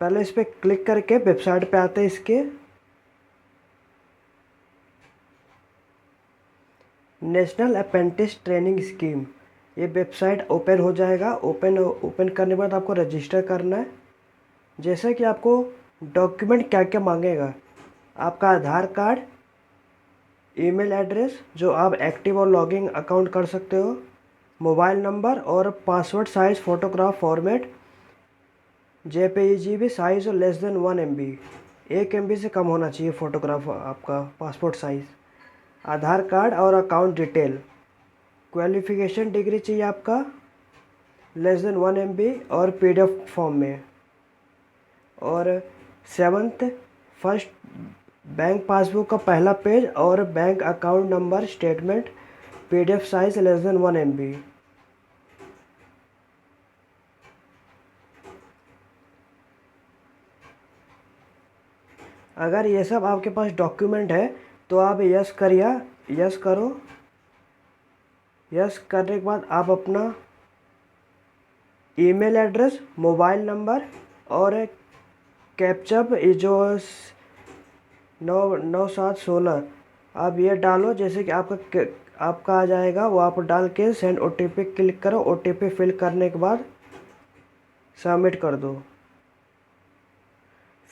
पहले इस पर क्लिक करके वेबसाइट पे आते हैं इसके। नेशनल अप्रेंटिस ट्रेनिंग स्कीम, ये वेबसाइट ओपन हो जाएगा। ओपन करने के बाद आपको रजिस्टर करना है। जैसे कि आपको डॉक्यूमेंट क्या क्या मांगेगा, आपका आधार कार्ड, ईमेल एड्रेस जो आप एक्टिव और लॉगिंग अकाउंट कर सकते हो, मोबाइल नंबर और password size photograph format JPEG size less than 1 MB, 1 MB से कम होना चाहिए फ़ोटोग्राफ आपका पासपोर्ट साइज़, आधार कार्ड और अकाउंट डिटेल, क्वालिफ़िकेशन डिग्री चाहिए आपका लेस देन 1 MB और PDF फॉर्म में, और 7th फर्स्ट बैंक पासबुक का पहला पेज और bank account number statement PDF size less than 1 MB। अगर ये सब आपके पास डॉक्यूमेंट है तो आप यस करिए, यस करो। यस करने के बाद आप अपना ईमेल एड्रेस, मोबाइल नंबर और कैप्चअप जो 99716 आप ये डालो। जैसे कि आपका आ जाएगा वो आप डाल के सेंड OTP क्लिक करो। OTP फिल करने के बाद सबमिट कर दो।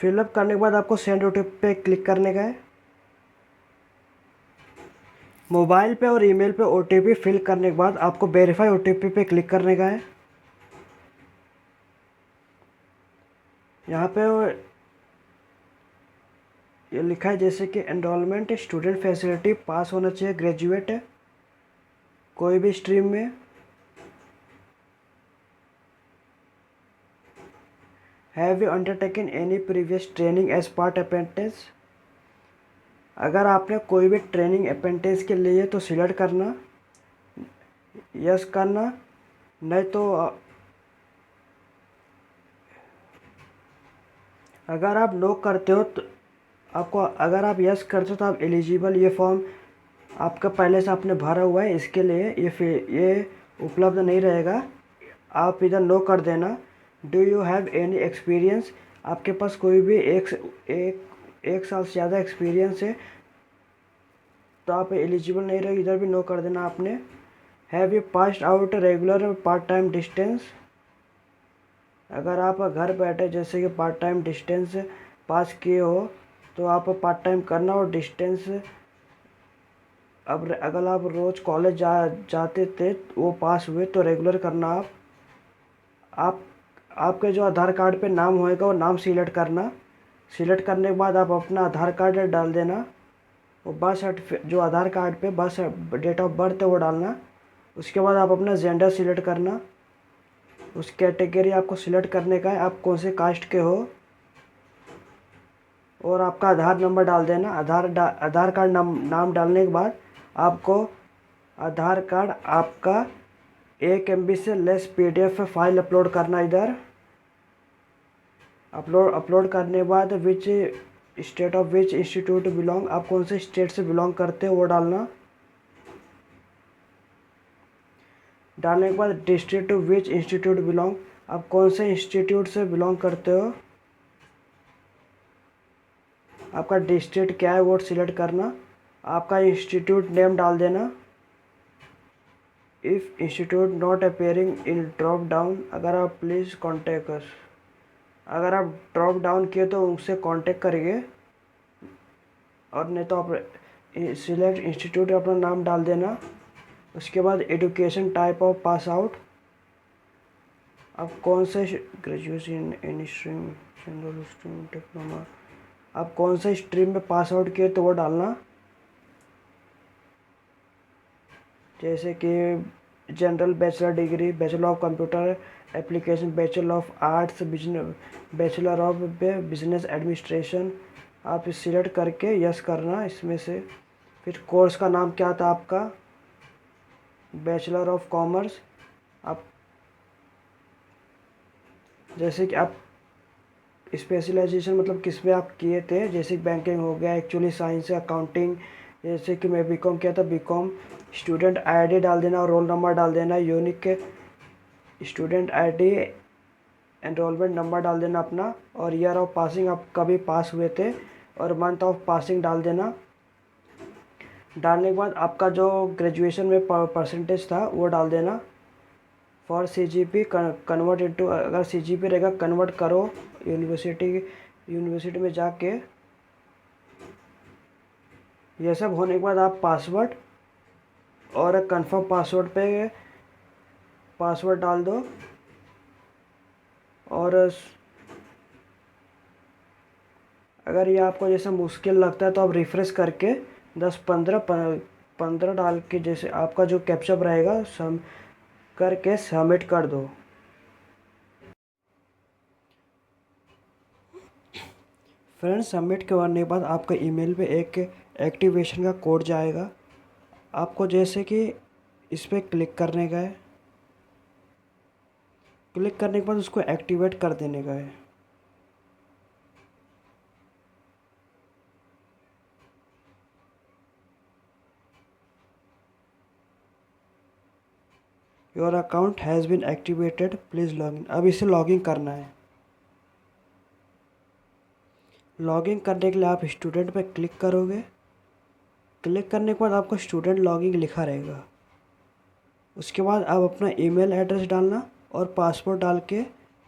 फिलअप करने के बाद आपको सेंड OTP पे क्लिक करने का है। मोबाइल पे और ईमेल पे OTP फिल करने के बाद आपको वेरीफाई OTP पे क्लिक करने का है। यहाँ पे ये लिखा है जैसे कि एनरोलमेंट स्टूडेंट फैसिलिटी, पास होना चाहिए, ग्रेजुएट है कोई भी स्ट्रीम में। Have you undertaken any previous training as part apprentice, अगर आपने कोई भी ट्रेनिंग अप्रेंटिस के लिए तो सिलेक्ट करना, यस करना, नहीं तो अगर आप नो करते हो तो आपको, अगर आप यस करते हो तो आप एलिजिबल, ये फॉर्म आपका पहले से आपने भरा हुआ है, इसके लिए ये उपलब्ध नहीं रहेगा। आप इधर नो कर देना। Do you have any experience, आपके पास कोई भी एक साल से ज़्यादा एक्सपीरियंस है तो आप एलिजिबल नहीं रहे, इधर भी नो कर देना आपने। Have you passed out regular part time distance, अगर आप घर बैठे जैसे कि पार्ट टाइम डिस्टेंस पास किए हो तो आप पार्ट टाइम करना। और डिस्टेंस अब अगर आप रोज़ कॉलेज जाते थे वो पास हुए तो रेगुलर करना। आप आपके जो आधार कार्ड पे नाम होएगा वो नाम सिलेक्ट करना। सिलेक्ट करने के बाद आप अपना आधार कार्ड डाल देना। वो बर्थ सर्टिफिकेट जो आधार कार्ड पे बर्थ डेट ऑफ बर्थ है वो डालना। उसके बाद आप अपना जेंडर सिलेक्ट करना। उस कैटेगरी आपको सिलेक्ट करने का है, आप कौन से कास्ट के हो, और आपका आधार नंबर डाल देना। आधार कार्ड नाम डालने के बाद आपको आधार कार्ड आपका 1 MB से लेस PDF फाइल अपलोड करना। इधर अपलोड करने के बाद which state of which institute belong, आप कौन से स्टेट से बिलोंग करते हो वो डालना। डालने के बाद district to which institute belong, आप कौन से इंस्टीट्यूट से बिलोंग करते हो, आपका डिस्ट्रिक्ट क्या है वो सिलेक्ट करना। आपका इंस्टीट्यूट नेम डाल देना। If institute not appearing in drop down, अगर आप प्लीज़ कॉन्टेक्ट अस, अगर आप ड्रॉप डाउन किए तो उनसे कांटेक्ट करिए, और नहीं तो आप सिलेक्ट इंस्टीट्यूट अपना नाम डाल देना। उसके बाद education type of pass out, आप कौन से graduation in stream, general stream, diploma, आप कौन से स्ट्रीम में पास आउट किए तो वो डालना। जैसे कि general bachelor degree, bachelor of computer application, bachelor of arts, bachelor of business administration, आप इस सिलेक्ट करके यस करना इसमें से। फिर कोर्स का नाम क्या था आपका, बैचलर ऑफ कॉमर्स। आप जैसे कि आप स्पेशलाइजेशन मतलब किस में आप किए थे, जैसे बैंकिंग हो गया, एक्चुअली साइंस है, अकाउंटिंग, जैसे कि मैं BCom किया था BCom। स्टूडेंट ID डाल देना और रोल नंबर डाल देना। Unique student ID enrolment number डाल देना अपना, और ईयर ऑफ पासिंग आप कभी पास हुए थे, और मंथ ऑफ पासिंग डाल देना। डालने के बाद आपका जो ग्रेजुएशन में परसेंटेज था वो डाल देना। फॉर CGP कन्वर्ट इनटू, अगर CGP रहेगा कन्वर्ट करो यूनिवर्सिटी में जाके। ये सब होने के बाद आप पासवर्ड और कंफर्म पासवर्ड पे पासवर्ड डाल दो। और अगर ये आपको जैसे मुश्किल लगता है तो आप रिफ़्रेश करके 10-15 डाल के जैसे आपका जो कैप्चअप रहेगा सम करके सबमिट कर दो। फ्रेंड्स, सबमिट करने के बाद आपका ईमेल पे एक एक्टिवेशन का कोड जाएगा। आपको जैसे कि इस पर क्लिक करने का है, क्लिक करने के बाद उसको एक्टिवेट कर देने का है। Your account has been activated, please login. अब इसे लॉगिन करना है। लॉगिन करने के लिए आप स्टूडेंट पे क्लिक करोगे। क्लिक करने के बाद आपको स्टूडेंट लॉगिन लिखा रहेगा। उसके बाद आप अपना ईमेल एड्रेस डालना और पासवर्ड डाल के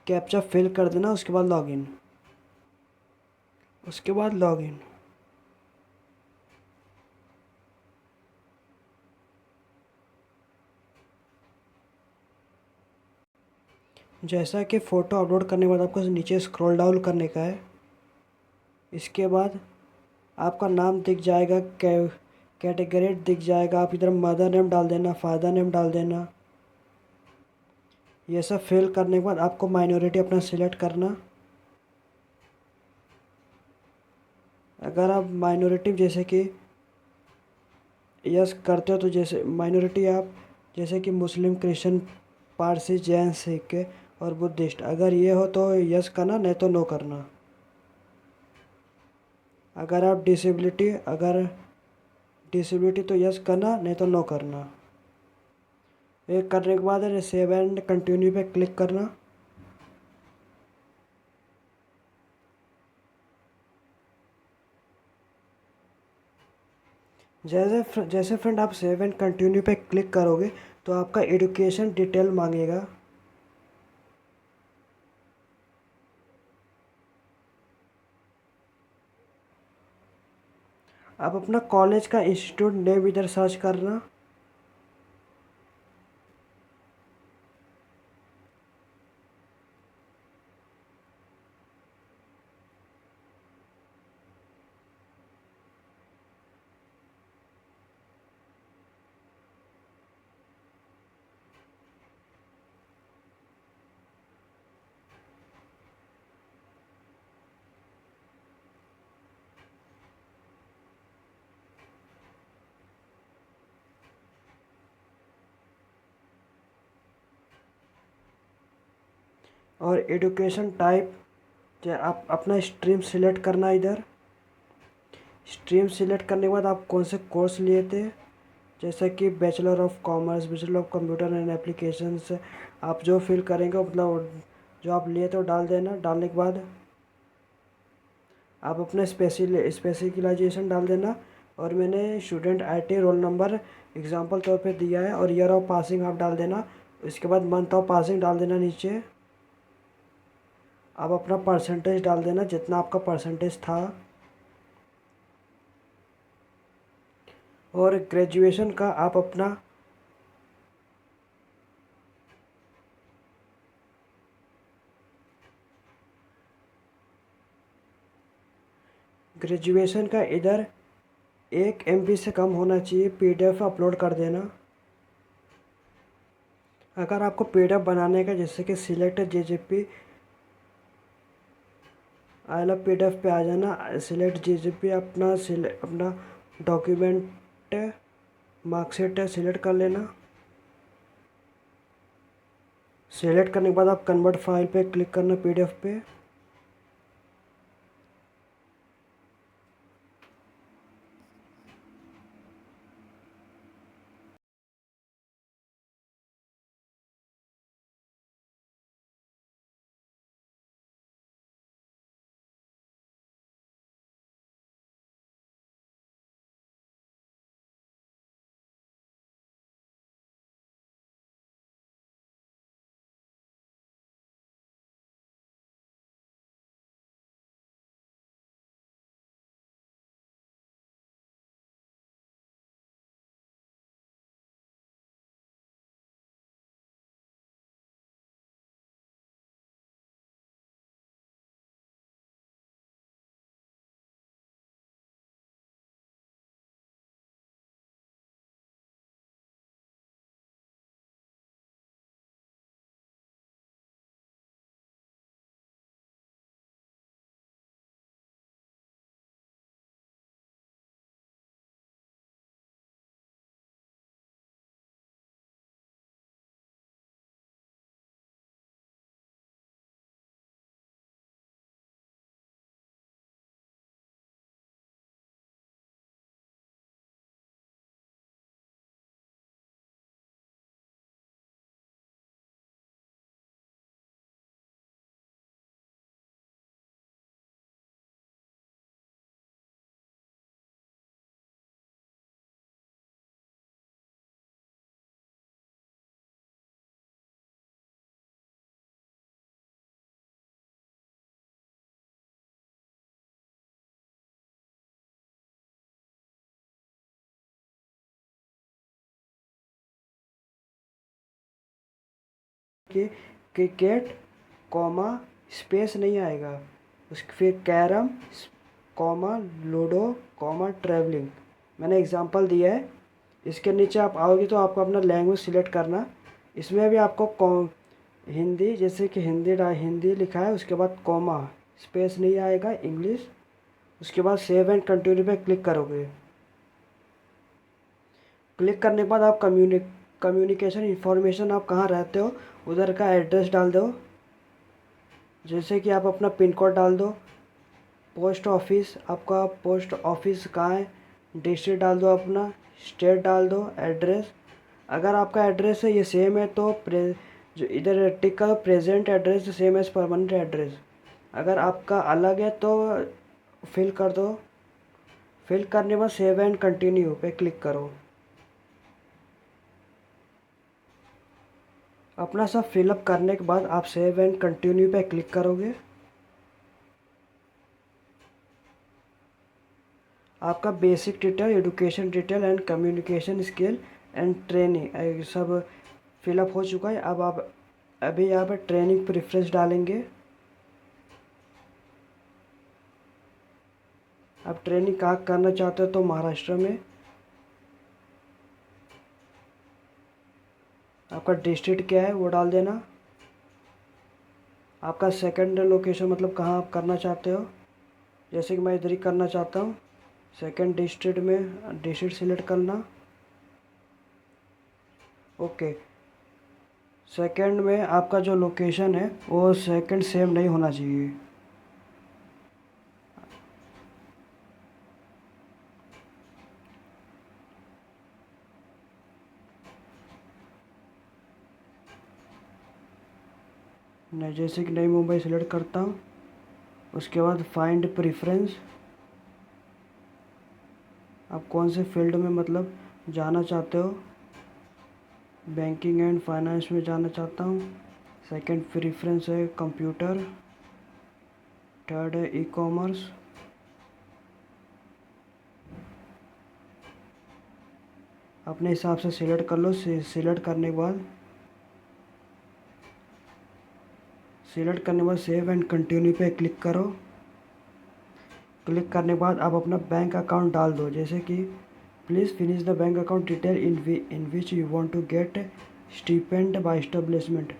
कैप्चा फिल कर देना। उसके बाद लॉगिन। उसके बाद लॉगिन। जैसा कि फ़ोटो अपलोड करने के बाद आपको नीचे स्क्रॉल डाउन करने का है। इसके बाद आपका नाम दिख जाएगा, कैटेगरी दिख जाएगा। आप इधर मदर नेम डाल देना, फादर नेम डाल देना। ये सब फिल करने के बाद आपको माइनॉरिटी अपना सिलेक्ट करना। अगर आप माइनॉरिटी जैसे कि यस करते हो तो जैसे माइनॉरिटी आप जैसे कि मुस्लिम, क्रिश्चियन, पारसी, जैन, सिख और बुद्धिस्ट, अगर ये हो तो यस करना, नहीं तो नो करना। अगर डिसेबिलिटी तो यस करना, नहीं तो नो करना। ये करने के बाद सेव एंड कंटिन्यू पे क्लिक करना। जैसे फ्रेंड आप सेव एंड कंटिन्यू पे क्लिक करोगे तो आपका एजुकेशन डिटेल मांगेगा। आप अपना कॉलेज का इंस्टीट्यूट नेम इधर सर्च करना। और एजुकेशन टाइप आप अपना स्ट्रीम सिलेक्ट करना। इधर स्ट्रीम सिलेक्ट करने के बाद आप कौन से कोर्स लिए थे, जैसे कि bachelor of commerce, bachelor of computer and applications, आप जो फिल करेंगे मतलब जो आप लिए थे वो डाल देना। डालने के बाद आप अपने स्पेसिफिकेशन डाल देना। और मैंने student IT roll number example तौर पे दिया है, और ईयर ऑफ पासिंग आप डाल देना। इसके बाद मंथ ऑफ पासिंग डाल देना नीचे। आप अपना परसेंटेज डाल देना, जितना आपका परसेंटेज था। और ग्रेजुएशन का आप अपना ग्रेजुएशन का इधर 1 MB से कम होना चाहिए। PDF अपलोड कर देना। अगर आपको PDF बनाने का जैसे कि select JJP, I love PDF पे आ जाना। सिलेक्ट JJP अपना डॉक्यूमेंट मार्कशीट सिलेक्ट कर लेना। सिलेक्ट करने के बाद आप कन्वर्ट फाइल पे क्लिक करना, PDF पे। कि क्रिकेट कॉमा स्पेस नहीं आएगा, उसके फिर carrom comma ludo comma travelling. मैंने एग्जांपल दिया है। इसके नीचे आप आओगे तो आपको अपना लैंग्वेज सिलेक्ट करना। इसमें भी आपको हिंदी, जैसे कि हिंदी लिखा है, उसके बाद कॉमा स्पेस नहीं आएगा, इंग्लिश। उसके बाद सेव एंड कंटिन्यू पे क्लिक करोगे। क्लिक करने के बाद आप कम्युनिकेशन इन्फॉर्मेशन, आप कहाँ रहते हो उधर का एड्रेस डाल दो। जैसे कि आप अपना पिन कोड डाल दो, पोस्ट ऑफिस, आपका पोस्ट ऑफिस कहाँ है, डिस्ट्रिक्ट डाल दो, अपना स्टेट डाल दो, एड्रेस। अगर आपका एड्रेस है ये सेम है तो जो इधर टिक करो present address same as permanent address. अगर आपका अलग है तो फिल कर दो। फिल करने के बाद सेव एंड कंटिन्यू पे क्लिक करो। अपना सब फिलअप करने के बाद आप सेव एंड कंटिन्यू पे क्लिक करोगे। आपका basic detail, education detail and communication skill and training सब फिलअप हो चुका है। अब आप अभी यहाँ पर ट्रेनिंग प्रेफरेंस डालेंगे। आप ट्रेनिंग कहाँ करना चाहते हो तो महाराष्ट्र में। आपका डिस्ट्रिक्ट क्या है वो डाल देना। आपका सेकंड लोकेशन मतलब कहाँ आप करना चाहते हो। जैसे कि मैं इधर ही करना चाहता हूँ, सेकंड डिस्ट्रिक्ट में डिस्ट्रिक्ट सिलेक्ट करना। ओके, सेकंड में आपका जो लोकेशन है वो सेकंड सेम नहीं होना चाहिए। मैं जैसे कि नई मुंबई सिलेक्ट करता हूँ। उसके बाद फाइंड प्रेफरेंस, आप कौन से फील्ड में मतलब जाना चाहते हो। बैंकिंग एंड फाइनेंस में जाना चाहता हूँ। सेकंड प्रेफरेंस है कंप्यूटर। थर्ड है ई कॉमर्स। अपने हिसाब से सिलेक्ट कर लो। सिलेक्ट करने के बाद सेव एंड कंटिन्यू पे क्लिक करो। क्लिक करने के बाद आप अपना बैंक अकाउंट डाल दो। जैसे कि please finish the bank account detail in which you want to get stipend by establishment.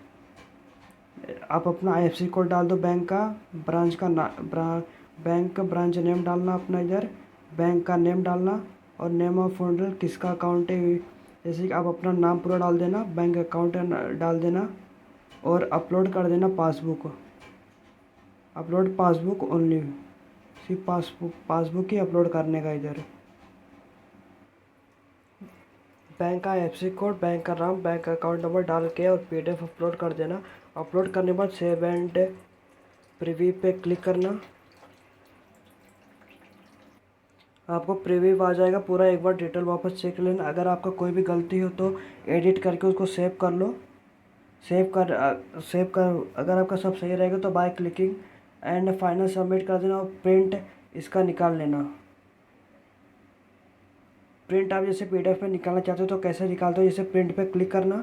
आप अपना IFSC कोड डाल दो, बैंक का, ब्रांच का बैंक का ब्रांच नेम डालना अपना इधर, बैंक का नेम डालना और नेम ऑफ होल्डर किसका अकाउंट है। जैसे कि आप अपना नाम पूरा डाल देना, बैंक अकाउंट डाल देना और अपलोड कर देना पासबुक। अपलोड पासबुक ओनली, सिर्फ पासबुक ही अपलोड करने का इधर। बैंक का IFSC कोड, बैंक का नाम, बैंक अकाउंट नंबर डाल के और PDF अपलोड कर देना। अपलोड करने के बाद सेव एंड प्रीव्यू पे क्लिक करना। आपको प्रीव्यू आ जाएगा पूरा। एक बार डिटेल वापस चेक लेना। अगर आपका कोई भी गलती हो तो एडिट करके उसको सेव कर लो। सेव कर अगर आपका सब सही रहेगा तो by clicking and final submit कर देना और प्रिंट इसका निकाल लेना। प्रिंट आप जैसे PDF में निकालना चाहते हो तो कैसे निकालते हो, जैसे प्रिंट पे क्लिक करना,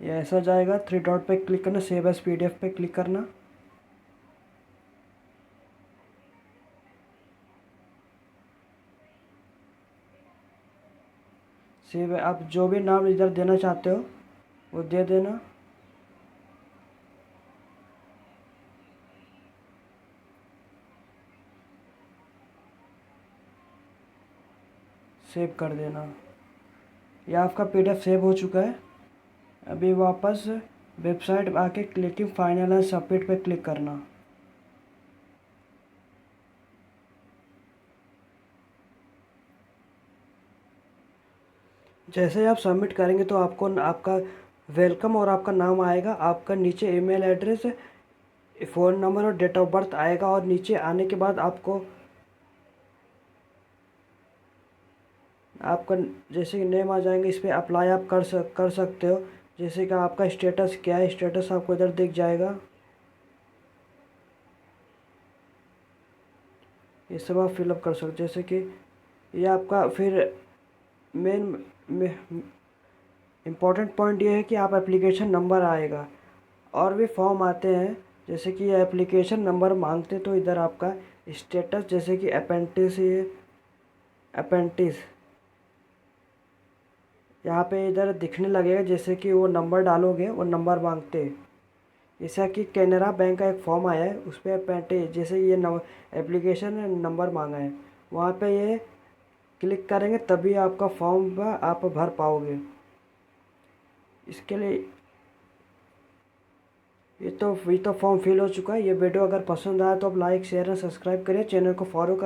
ये ऐसा जाएगा। 3 डॉट पे क्लिक करना, सेव एज PDF पे क्लिक करना। सेव, आप जो भी नाम इधर देना चाहते हो वो दे देना। सेव कर देना। यह आपका PDF सेव हो चुका है। अभी वापस वेबसाइट आके क्लिकिंग फाइनल एंड सबमिट पे क्लिक करना। जैसे ही आप सबमिट करेंगे तो आपको आपका वेलकम और आपका नाम आएगा। आपका नीचे ईमेल एड्रेस, फ़ोन नंबर और डेट ऑफ बर्थ आएगा और नीचे आने के बाद आपको आपका जैसे कि नेम आ जाएंगे। इस पर अप्लाई आप कर सकते हो। जैसे कि आपका स्टेटस क्या है, स्टेटस आपको इधर दिख जाएगा। ये सब आप फिलअप कर सकते हो। जैसे कि ये आपका फिर मेन इम्पोर्टेंट पॉइंट ये है कि आप एप्लीकेशन नंबर आएगा। और भी फॉर्म आते हैं, जैसे कि ये एप्लीकेशन नंबर मांगते तो इधर आपका स्टेटस, जैसे कि अपेंटिस, ये अपेंटिस यहाँ पे इधर दिखने लगेगा, जैसे कि वो नंबर डालोगे वो नंबर मांगते हैं। जैसा कि कैनरा बैंक का एक फॉर्म आया है, उस पर अपेंटिस जैसे ये एप्लीकेशन नंबर मांगा है, वहाँ पे ये क्लिक करेंगे तभी आपका फॉर्म आप भर पाओगे। इसके लिए ये तो फॉर्म फिल हो चुका है। ये वीडियो अगर पसंद आया तो आप लाइक शेयर एंड सब्सक्राइब करिए, चैनल को फॉलो